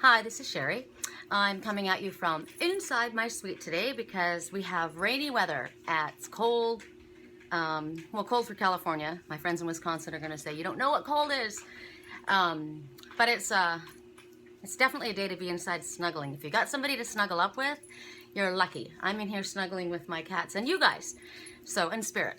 Hi, this is Sherry. I'm coming at you from inside my suite today because we have rainy weather. It's cold. Well, cold for California. My friends in Wisconsin are going to say, you don't know what cold is. But it's definitely a day to be inside snuggling. If you got somebody to snuggle up with, you're lucky. I'm in here snuggling with my cats and you guys. So, in spirit.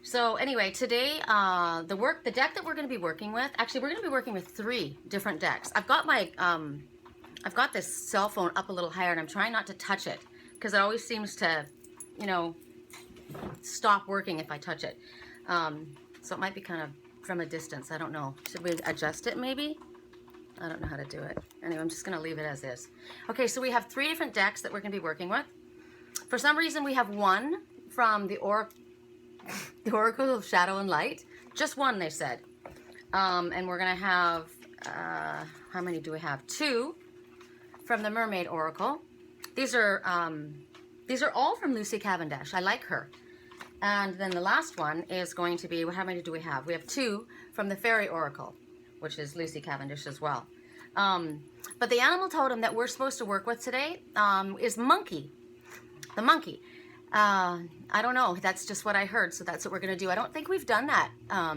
So anyway, today, the deck that we're going to be working with, actually we're going to be working with 3 different decks. I've got this cell phone up a little higher and I'm trying not to touch it because it always seems to, stop working if I touch it. So it might be kind of from a distance. I don't know. Should we adjust it maybe? I don't know how to do it. Anyway, I'm just going to leave it as is. Okay, so we have 3 different decks that we're going to be working with. For some reason, we have one from the Oracle of Shadow and Light. Just one, they said. And we're going to have, how many do we have? 2 from the Mermaid Oracle. These are all from Lucy Cavendish. I like her. And then the last one is going to be, how many do we have? We have 2 from the Fairy Oracle, which is Lucy Cavendish as well. But the animal totem that we're supposed to work with today is monkey. The monkey. I don't know. That's just what I heard, so that's what we're going to do. I don't think we've done that. I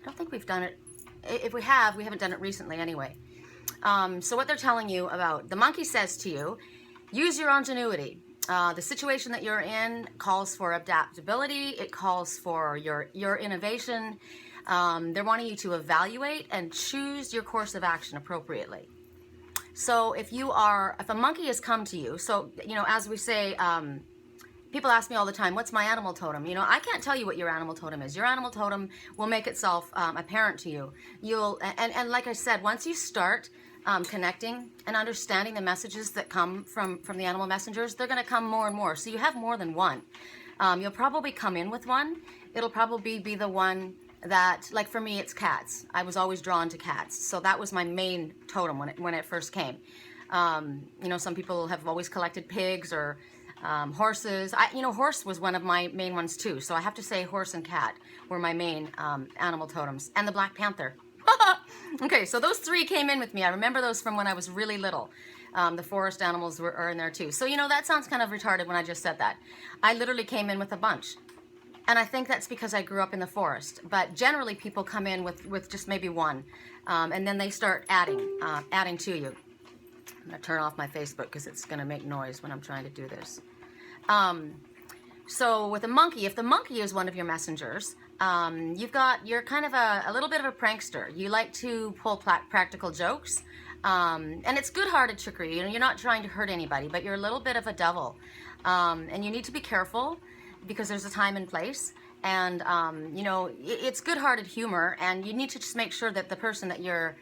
don't think we've done it. If we have, we haven't done it recently anyway. So what they're telling you about, the monkey says to you, use your ingenuity. The situation that you're in calls for adaptability. It calls for your innovation. They're wanting you to evaluate and choose your course of action appropriately. So if a monkey has come to you, so, as we say, people ask me all the time, what's my animal totem? I can't tell you what your animal totem is. Your animal totem will make itself apparent to you. And like I said, once you start connecting and understanding the messages that come from the animal messengers, they're going to come more and more. So you have more than one. You'll probably come in with one. It'll probably be the one that, like for me, it's cats. I was always drawn to cats. So that was my main totem when it first came. Some people have always collected pigs or horses. Horse was one of my main ones too. So I have to say horse and cat were my main animal totems. And the Black Panther. Okay, so those 3 came in with me. I remember those from when I was really little. The forest animals are in there too. So, that sounds kind of retarded when I just said that. I literally came in with a bunch. And I think that's because I grew up in the forest. But generally people come in with just maybe one. And then they start adding to you. I'm going to turn off my Facebook because it's going to make noise when I'm trying to do this. So with a monkey, if the monkey is one of your messengers, you're kind of a little bit of a prankster. You like to pull practical jokes. And it's good-hearted trickery. You're not trying to hurt anybody, but you're a little bit of a devil. And you need to be careful because there's a time and place. And, it's good-hearted humor, and you need to just make sure that the person that you're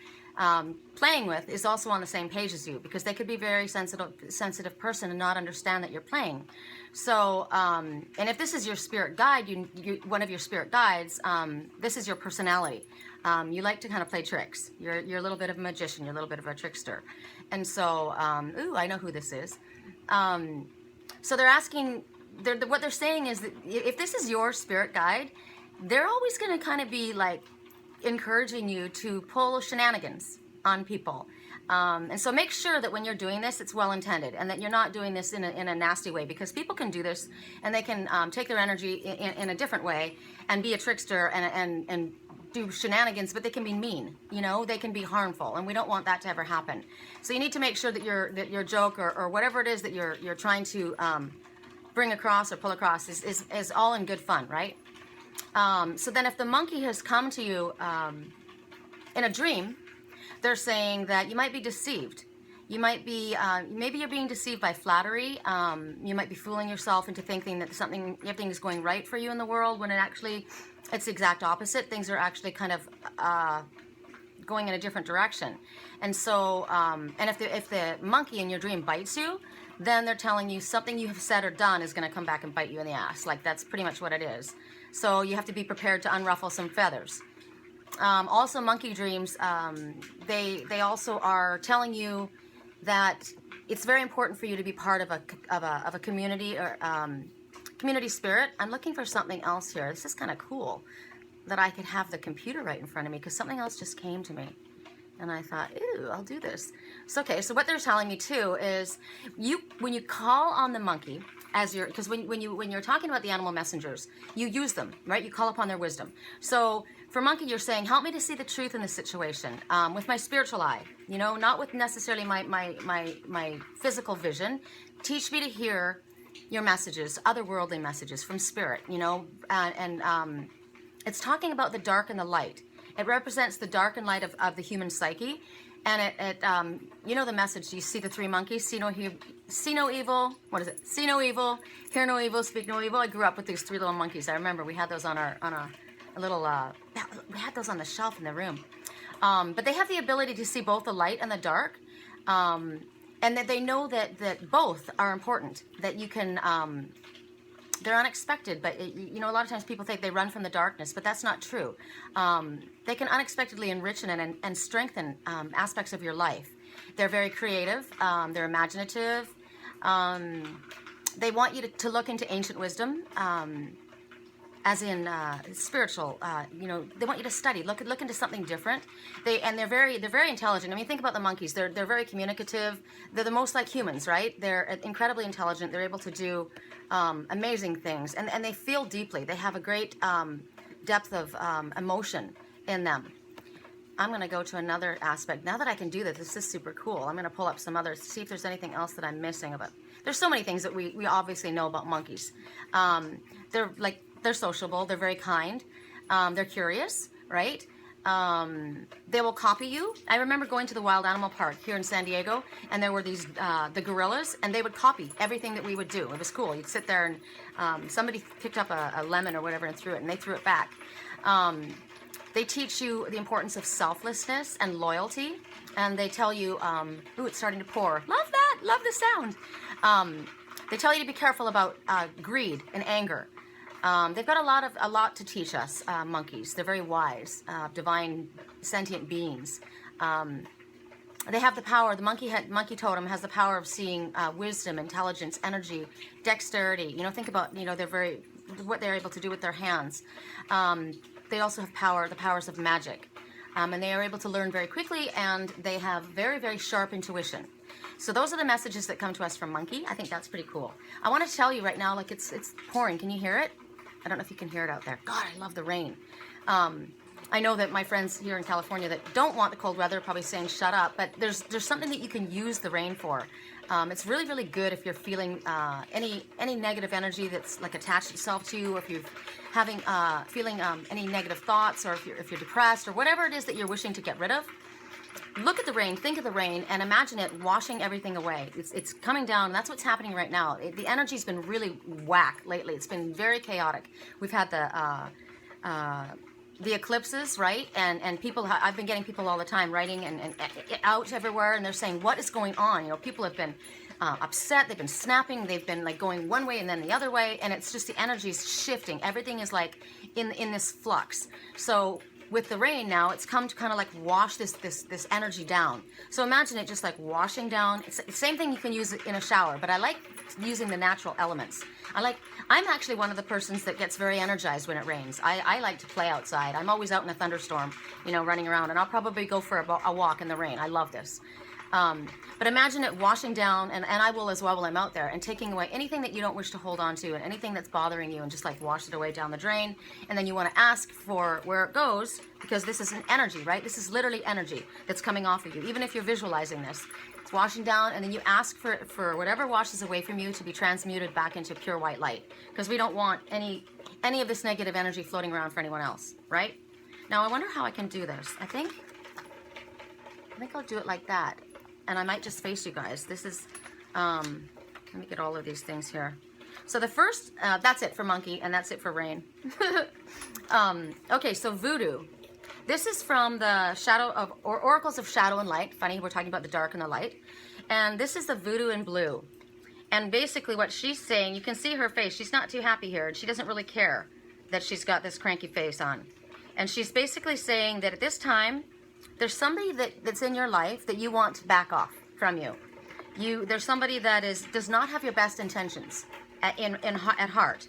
playing with is also on the same page as you, because they could be a very sensitive person and not understand that you're playing. So, and if this is your spirit guide, one of your spirit guides, this is your personality. You like to kind of play tricks. You're a little bit of a magician. You're a little bit of a trickster. And so, I know who this is. So they're asking, what they're saying is that if this is your spirit guide, they're always going to kind of be like encouraging you to pull shenanigans on people. And so make sure that when you're doing this, it's well intended and that you're not doing this in a nasty way, because people can do this and they can take their energy in a different way and be a trickster and do shenanigans, but they can be mean, they can be harmful, and we don't want that to ever happen. So you need to make sure that your joke or whatever it is that you're trying to bring across or pull across is all in good fun, right? So then if the monkey has come to you in a dream, they're saying that you might be deceived. You might be, maybe you're being deceived by flattery. You might be fooling yourself into thinking that everything is going right for you in the world, when it's the exact opposite. Things are actually kind of going in a different direction. And so, and if the monkey in your dream bites you, then they're telling you something you have said or done is going to come back and bite you in the ass. Like, that's pretty much what it is. So you have to be prepared to unruffle some feathers. Also, monkey dreams, they also are telling you that it's very important for you to be part of a community or community spirit. I'm looking for something else here. This is kind of cool that I could have the computer right in front of me, because something else just came to me. And I thought, ooh, I'll do this. So, okay, so what they're telling me too is when you call on the monkey as your, because when you're talking about the animal messengers, you use them, right? You call upon their wisdom. So for monkey, you're saying, help me to see the truth in this situation with my spiritual eye, you know, not with necessarily my physical vision. Teach me to hear your messages, otherworldly messages from spirit, you know, and it's talking about the dark and the light. It represents the dark and light of the human psyche. And you know the message, you see the three monkeys, see no evil, what is it? See no evil, hear no evil, speak no evil. I grew up with these three little monkeys. I remember we had those on a little, we had those on the shelf in the room. But they have the ability to see both the light and the dark. And that they know that both are important, that you can, they're unexpected, but you know, a lot of times people think they run from the darkness, but that's not true. They can unexpectedly enrich and strengthen aspects of your life. They're very creative. They're imaginative. They want you to look into ancient wisdom, as in spiritual. You know, they want you to study, look into something different. They're very intelligent. I mean, think about the monkeys. They're very communicative. They're the most like humans, right? They're incredibly intelligent. They're able to do amazing things, and they feel deeply. They have a great depth of emotion in them. I'm going to go to another aspect. Now that I can do this is super cool. I'm going to pull up some others, see if there's anything else that I'm missing about. There's so many things that we obviously know about monkeys. They're sociable. They're very kind. They're curious, right? They will copy you. I remember going to the Wild Animal Park here in San Diego, and there were these the gorillas, and they would copy everything that we would do. It was cool. You'd sit there, and somebody picked up a lemon or whatever and threw it, and they threw it back. They teach you the importance of selflessness and loyalty, and they tell you, ooh, it's starting to pour. Love that. Love the sound. They tell you to be careful about greed and anger. They've got a lot to teach us, monkeys. They're very wise, divine, sentient beings. They have the power. The monkey totem has the power of seeing wisdom, intelligence, energy, dexterity. You know, think about, you know, what they're able to do with their hands. They also have the powers of magic, and they are able to learn very quickly, and they have very, very sharp intuition. So those are the messages that come to us from monkey. I think that's pretty cool. I want to tell you right now, like it's pouring. Can you hear it? I don't know if you can hear it out there. God, I love the rain. I know that my friends here in California that don't want the cold weather are probably saying shut up, but there's something that you can use the rain for. It's really, really good if you're feeling any negative energy that's like attached itself to you, or if you're feeling any negative thoughts, or if you're depressed, or whatever it is that you're wishing to get rid of. Look at the rain, think of the rain, and imagine it washing everything away. It's coming down, and that's what's happening right now. The energy's been really whack lately. It's been very chaotic. We've had the eclipses, right? And people, I've been getting people all the time writing and out everywhere, and they're saying, what is going on? You know, people have been upset, they've been snapping, they've been like going one way and then the other way, and it's just the energy's shifting. Everything is like in this flux. So with the rain now, it's come to kind of like wash this energy down. So imagine it just like washing down. It's the same thing you can use in a shower, but I like using the natural elements. I'm actually one of the persons that gets very energized when it rains. I like to play outside. I'm always out in a thunderstorm, you know, running around, and I'll probably go for a walk in the rain. I love this. But imagine it washing down, and I will as well while I'm out there, and taking away anything that you don't wish to hold on to and anything that's bothering you, and just like wash it away down the drain. And then you want to ask for where it goes, because this is an energy, right? This is literally energy that's coming off of you. Even if you're visualizing this, it's washing down, and then you ask for whatever washes away from you to be transmuted back into pure white light, because we don't want any of this negative energy floating around for anyone else, right? Now I wonder how I can do this. I think I'll do it like that. And I might just face you guys. This is, let me get all of these things here. So the first, that's it for monkey, and that's it for rain. Okay, so voodoo. This is from the Oracles of Shadow and Light. Funny, we're talking about the dark and the light. And this is the voodoo in blue. And basically what she's saying, you can see her face. She's not too happy here, and she doesn't really care that she's got this cranky face on. And she's basically saying that at this time, there's somebody that's in your life that you want to back off from you. There's somebody that does not have your best intentions at heart,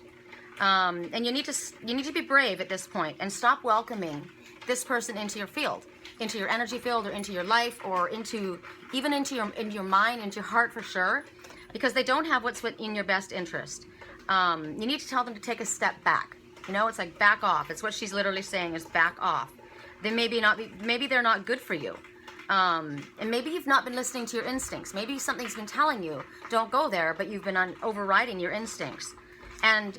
and you need to be brave at this point and stop welcoming this person into your field, into your energy field, or into your life, or even into your mind, into your heart for sure, because they don't have what's in your best interest. You need to tell them to take a step back. You know, it's like back off. It's what she's literally saying is back off. They maybe they're not good for you. And maybe you've not been listening to your instincts. Maybe something's been telling you, don't go there, but you've been overriding your instincts. And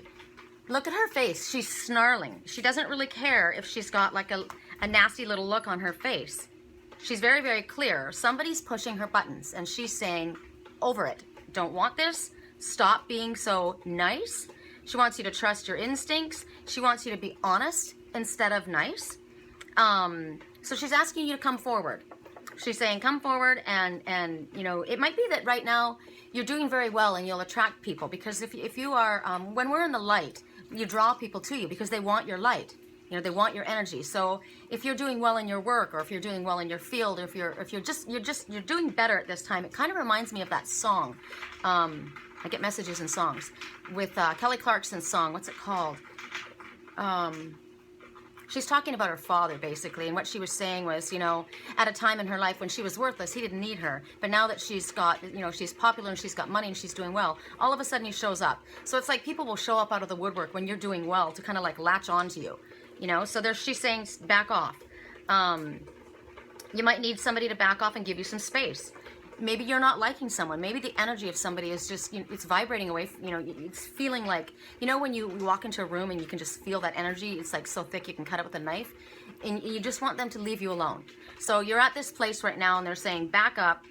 look at her face. She's snarling. She doesn't really care if she's got like a nasty little look on her face. She's very, very clear. Somebody's pushing her buttons, and she's saying, over it. Don't want this. Stop being so nice. She wants you to trust your instincts. She wants you to be honest instead of nice. So she's asking you to come forward. She's saying, come forward, and you know, it might be that right now you're doing very well and you'll attract people, because if you are, when we're in the light, you draw people to you because they want your light. You know, they want your energy. So if you're doing well in your work, or if you're doing well in your field, or if you're doing better at this time, it kind of reminds me of that song. I get messages in songs with Kelly Clarkson's song. What's it called? She's talking about her father, basically, and what she was saying was, you know, at a time in her life when she was worthless, he didn't need her. But now that she's got, you know, she's popular and she's got money and she's doing well, all of a sudden he shows up. So it's like people will show up out of the woodwork when you're doing well to kind of like latch onto you, you know. So she's saying back off. You might need somebody to back off and give you some space. Maybe you're not liking someone. Maybe the energy of somebody is just, you know, it's vibrating away. You know, it's feeling like, you know, when you walk into a room and you can just feel that energy. It's like so thick you can cut it with a knife, and you just want them to leave you alone. So you're at this place right now, and they're saying back up.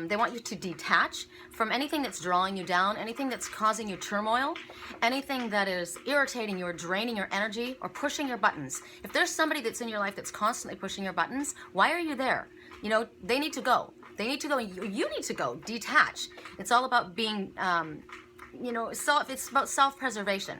They want you to detach from anything that's drawing you down, anything that's causing you turmoil, anything that is irritating you or draining your energy or pushing your buttons. If there's somebody that's in your life that's constantly pushing your buttons, why are you there? You know, they need to go. They need to go. You need to go. Detach. It's all about being, you know, it's about self-preservation.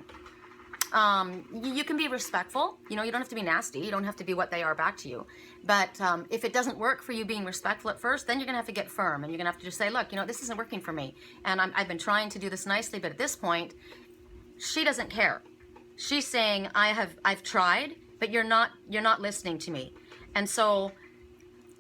You can be respectful. You know, you don't have to be nasty. You don't have to be what they are back to you. But if it doesn't work for you being respectful at first, then you're going to have to get firm. And you're going to have to just say, look, you know, this isn't working for me. And I've been trying to do this nicely. But at this point, she doesn't care. She's saying, I've tried, but you're not listening to me. And so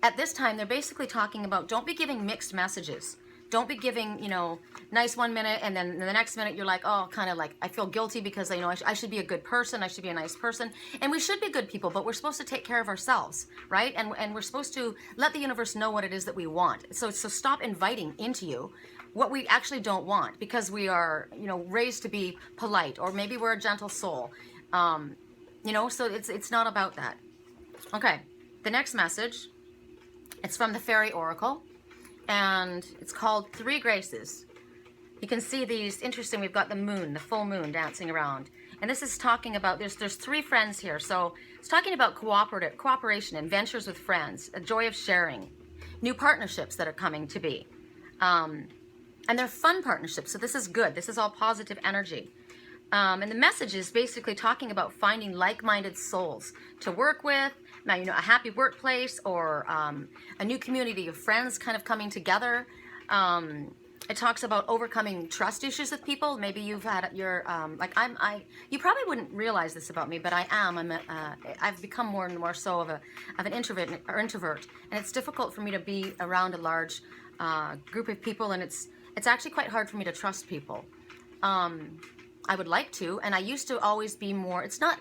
at this time, they're basically talking about, don't be giving mixed messages. Don't be giving, you know, nice 1 minute, and then the next minute you're like, oh, kind of like, I feel guilty because, you know, I should be a good person. I should be a nice person. And we should be good people, but we're supposed to take care of ourselves, right? And we're supposed to let the universe know what it is that we want. So stop inviting into you what we actually don't want, because we are, you know, raised to be polite, or maybe we're a gentle soul. You know, so it's not about that. Okay, the next message, it's from the Fairy Oracle, and it's called 3 Graces. You can see these, interesting, we've got the moon, the full moon dancing around. And this is talking about, there's 3 friends here. So it's talking about cooperation and ventures with friends, a joy of sharing, new partnerships that are coming to be. And they're fun partnerships, so this is good. This is all positive energy. And the message is basically talking about finding like-minded souls to work with, now, you know, a happy workplace, or a new community of friends kind of coming together. It talks about overcoming trust issues with people. Maybe you've had your, like you probably wouldn't realize this about me, but I've become more and more so of an introvert, and it's difficult for me to be around a large group of people, and it's actually quite hard for me to trust people. I would like to, and I used to always be more, it's not,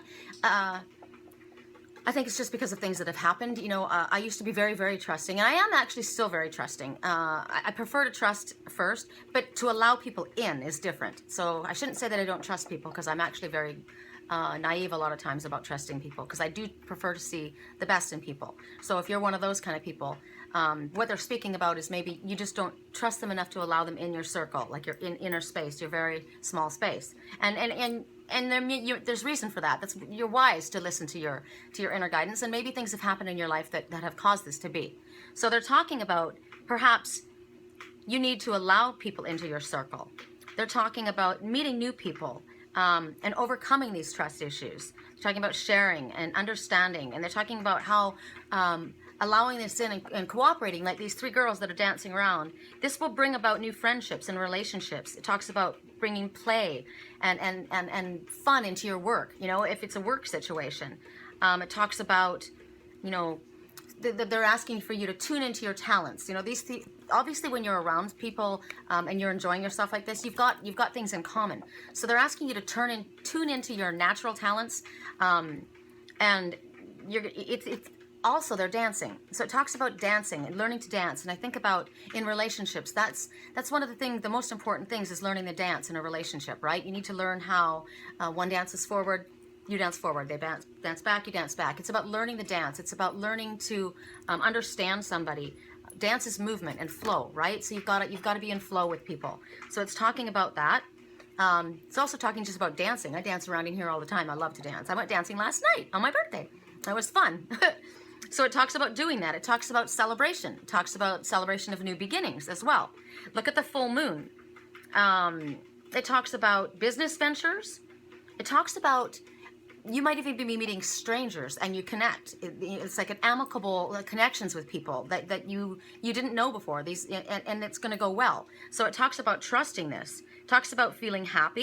I think it's just because of things that have happened. You know, I used to be very, very trusting, and I am actually still very trusting. I prefer to trust first, but to allow people in is different. So I shouldn't say that I don't trust people, because I'm actually very naive a lot of times about trusting people, because I do prefer to see the best in people. So if you're one of those kind of people, what they're speaking about is maybe you just don't trust them enough to allow them in your circle, like your inner space, your very small space. And there's reason for that. You're wise to listen to your inner guidance, and maybe things have happened in your life that have caused this to be. So they're talking about perhaps you need to allow people into your circle. They're talking about meeting new people and overcoming these trust issues. They're talking about sharing and understanding, and they're talking about how allowing this in and cooperating, like these 3 girls that are dancing around, this will bring about new friendships and relationships. It talks about bringing play and fun into your work, you know, if it's a work situation. It talks about you know, they're asking for you to tune into your talents. You know, obviously when you're around people and you're enjoying yourself like this, you've got things in common. So they're asking you to tune into your natural talents, and it's also they're dancing. So it talks about dancing and learning to dance. And I think about in relationships, that's one of the most important things is learning the dance in a relationship, right? You need to learn how one dances forward, you dance forward, they dance back, you dance back. It's about learning the dance. It's about learning to understand somebody. Dance is movement and flow, right? So you've got to be in flow with people. So it's talking about that. It's also talking just about dancing. I dance around in here all the time. I love to dance. I went dancing last night on my birthday. It was fun. So it talks about doing that. It talks about celebration. It talks about celebration of new beginnings as well. Look at the full moon. It talks about business ventures. It talks about you might even be meeting strangers and you connect. It's like an amicable connections with people that you didn't know before. And it's going to go well. So it talks about trusting this. It talks about feeling happy.